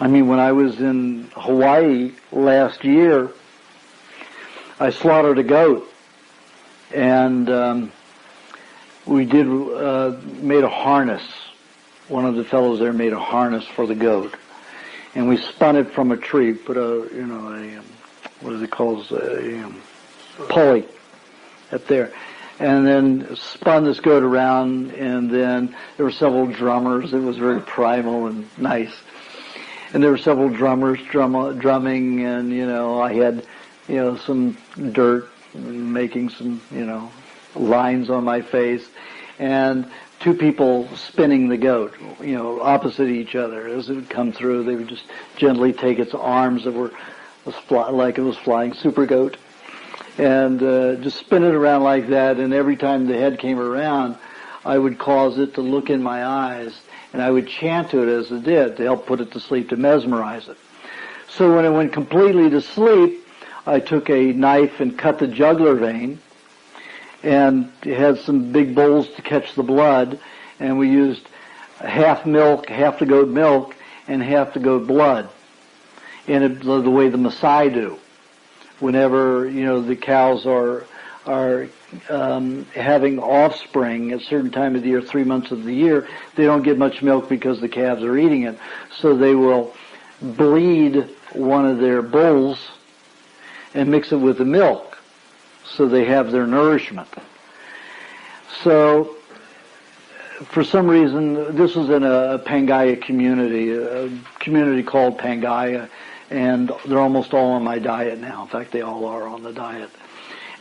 I mean, when I was in Hawaii last year, I slaughtered a goat, and we made a harness. One of the fellows there made a harness for the goat, and we spun it from a tree. Put what is it called? A pulley up there, and then spun this goat around. And then there were several drummers. It was very primal and nice. And there were several drummers drumming, and I had some dirt, making some lines on my face, and two people spinning the goat, opposite each other. As it would come through, they would just gently take its arms that like it was flying super goat, and just spin it around like that. And every time the head came around, I would cause it to look in my eyes, and I would chant to it as it did to help put it to sleep, to mesmerize it. So when it went completely to sleep, I took a knife and cut the jugular vein, and it had some big bowls to catch the blood, and we used half milk, half the goat milk, and half the goat blood, in the way the Maasai do. Whenever the cows are having offspring at a certain time of the year, 3 months of the year, they don't get much milk because the calves are eating it. So they will bleed one of their bulls and mix it with the milk, so they have their nourishment. So, for some reason, this was in a Pangaea community, a community called Pangaea, and they're almost all on my diet now. In fact, they all are on the diet.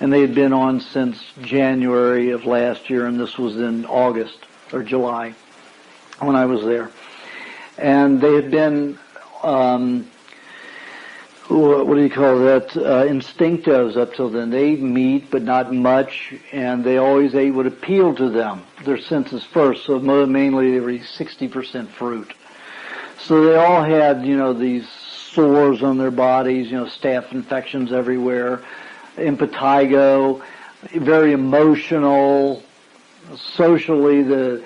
And they had been on since January of last year, and this was in August or July when I was there. And they had been instinctos up till then. They ate meat, but not much, and they always ate what appealed to them, their senses first. So mainly they were 60% fruit. So they all had, these sores on their bodies, staph infections everywhere, impetigo, very emotional. Socially, the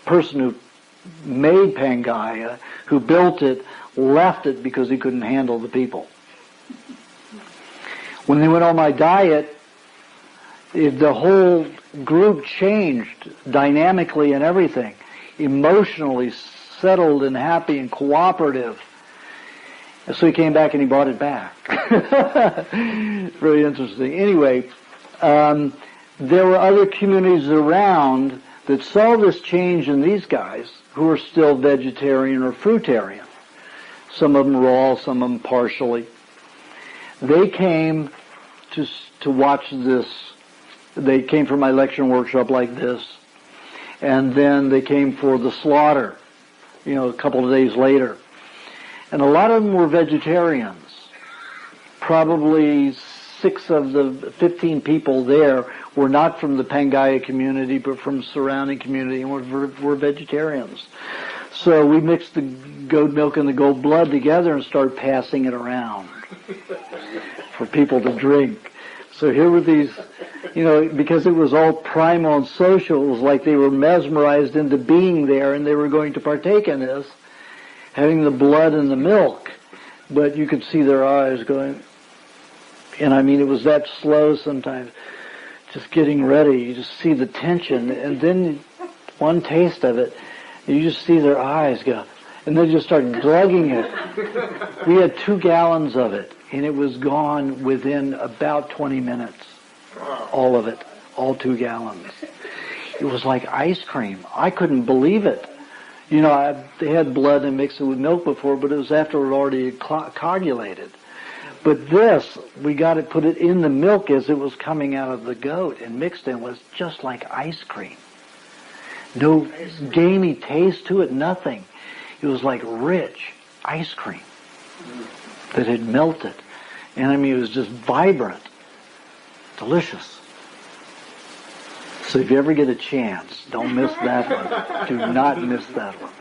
person who made Pangaea, who built it, left it because he couldn't handle the people. When they went on my diet, the whole group changed dynamically and everything, emotionally settled and happy and cooperative. So he came back and he brought it back. Very interesting. Anyway, there were other communities around that saw this change in these guys who were still vegetarian or fruitarian. Some of them raw, some of them partially. They came to watch this. They came for my lecture and workshop like this. And then they came for the slaughter, a couple of days later. And a lot of them were vegetarians. Probably 6 of the 15 people there were not from the Pangaea community, but from surrounding community, and were vegetarians. So we mixed the goat milk and the goat blood together and started passing it around for people to drink. So here were these, because it was all primal and social, it was like they were mesmerized into being there, and they were going to partake in this, having the blood and the milk. But you could see their eyes going, and I mean, it was that slow sometimes, just getting ready. You just see the tension, and then one taste of it, you just see their eyes go, and they just start glugging it. We had 2 gallons of it, and it was gone within about 20 minutes. All of it, all 2 gallons. It was like ice cream. I couldn't believe it. They had blood and mixed it with milk before, but it was after it already coagulated. But this, we got to put it in the milk as it was coming out of the goat and mixed in, was just like ice cream. No gamey taste to it, nothing. It was like rich ice cream that had melted. And I mean, it was just vibrant, delicious. So if you ever get a chance, don't miss that one. Do not miss that one.